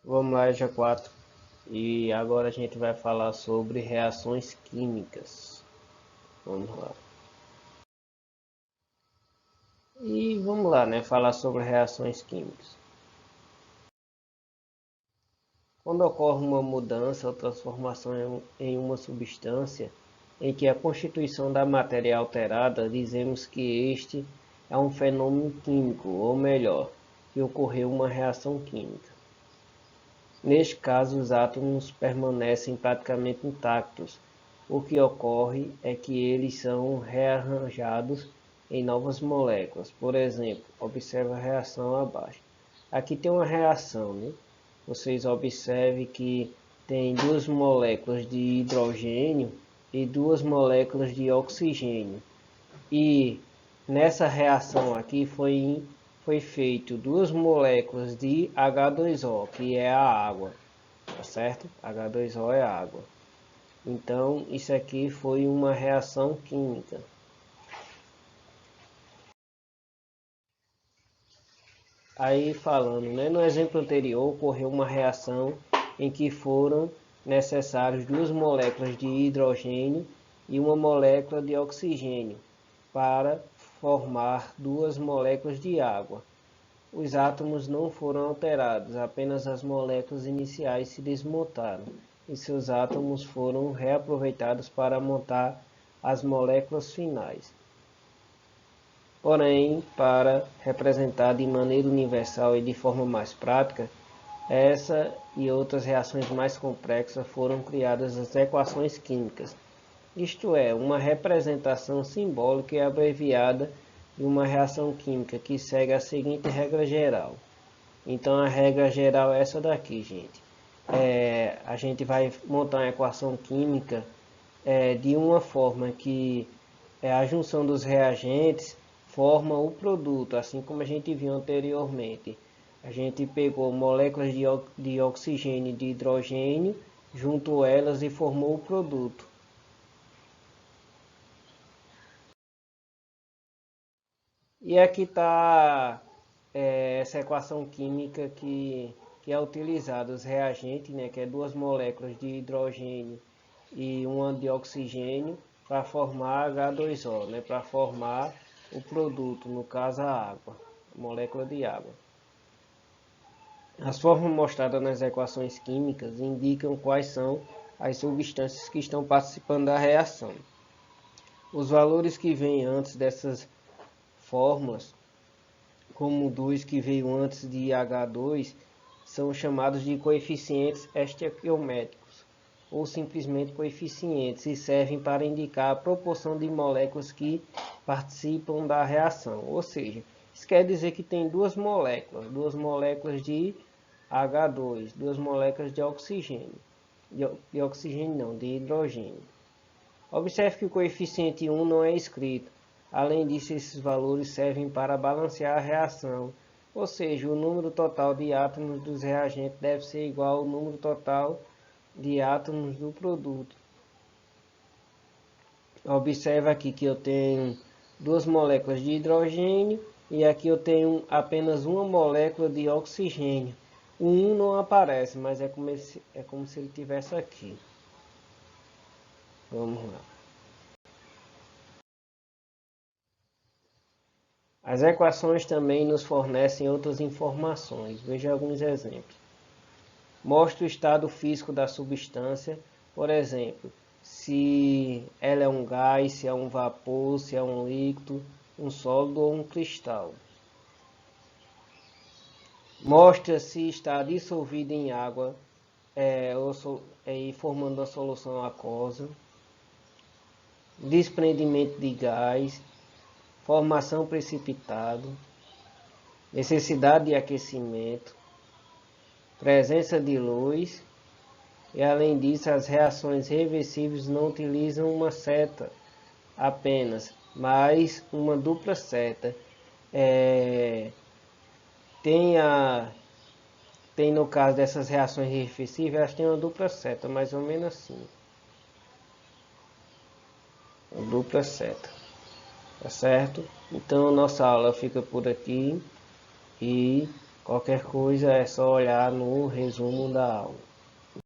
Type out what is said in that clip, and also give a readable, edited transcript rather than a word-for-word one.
Vamos lá, EJA 4. E agora a gente vai falar sobre reações químicas. Vamos lá. E vamos lá, né? Falar sobre reações químicas. Quando ocorre uma mudança ou transformação em uma substância em que a constituição da matéria é alterada, dizemos que este é um fenômeno químico, ou melhor, que ocorreu uma reação química. Neste caso, os átomos permanecem praticamente intactos. O que ocorre é que eles são rearranjados em novas moléculas. Por exemplo, observe a reação abaixo. Aqui tem uma reação, né? Vocês observem que tem duas moléculas de hidrogênio e duas moléculas de oxigênio. E nessa reação aqui foi feito duas moléculas de H2O, que é a água, tá certo? H2O é água. Então, isso aqui foi uma reação química. Aí falando, né, no exemplo anterior ocorreu uma reação em que foram necessárias duas moléculas de hidrogênio e uma molécula de oxigênio para formar duas moléculas de água. Os átomos não foram alterados, apenas as moléculas iniciais se desmontaram e seus átomos foram reaproveitados para montar as moléculas finais. Porém, para representar de maneira universal e de forma mais prática, essa e outras reações mais complexas foram criadas as equações químicas, isto é, uma representação simbólica e abreviada de uma reação química que segue a seguinte regra geral. Então a regra geral é essa daqui, gente. A gente vai montar uma equação química de uma forma que a junção dos reagentes forma o produto, assim como a gente viu anteriormente. A gente pegou moléculas de oxigênio e de hidrogênio, juntou elas e formou o produto. E aqui está essa equação química que é utilizada, os reagentes, né, que é duas moléculas de hidrogênio e uma de oxigênio para formar H2O, né, para formar o produto, no caso a água, a molécula de água. As formas mostradas nas equações químicas indicam quais são as substâncias que estão participando da reação. Os valores que vêm antes dessas fórmulas, como o 2 que veio antes de H2, são chamados de coeficientes estequiométricos, ou simplesmente coeficientes, e servem para indicar a proporção de moléculas que participam da reação. Ou seja, isso quer dizer que tem duas moléculas de H2, duas moléculas de oxigênio, de oxigênio não, de hidrogênio. Observe que o coeficiente 1 não é escrito. Além disso, esses valores servem para balancear a reação, ou seja, o número total de átomos dos reagentes deve ser igual ao número total de átomos do produto. Observe aqui que eu tenho duas moléculas de hidrogênio e aqui eu tenho apenas uma molécula de oxigênio. O 1 não aparece, mas é como se ele tivesse aqui. Vamos lá. As equações também nos fornecem outras informações. Veja alguns exemplos. Mostra o estado físico da substância, por exemplo, se ela é um gás, se é um vapor, se é um líquido, um sólido ou um cristal. Mostra se está dissolvida em água e formando a solução aquosa. Desprendimento de gás, formação precipitada, necessidade de aquecimento, presença de luz, e além disso as reações reversíveis não utilizam uma seta apenas, mas uma dupla seta. Tem no caso dessas reações reversíveis, elas têm uma dupla seta, mais ou menos assim. Uma dupla seta, tá certo? Então nossa aula fica por aqui e Qualquer coisa é só olhar no resumo da aula.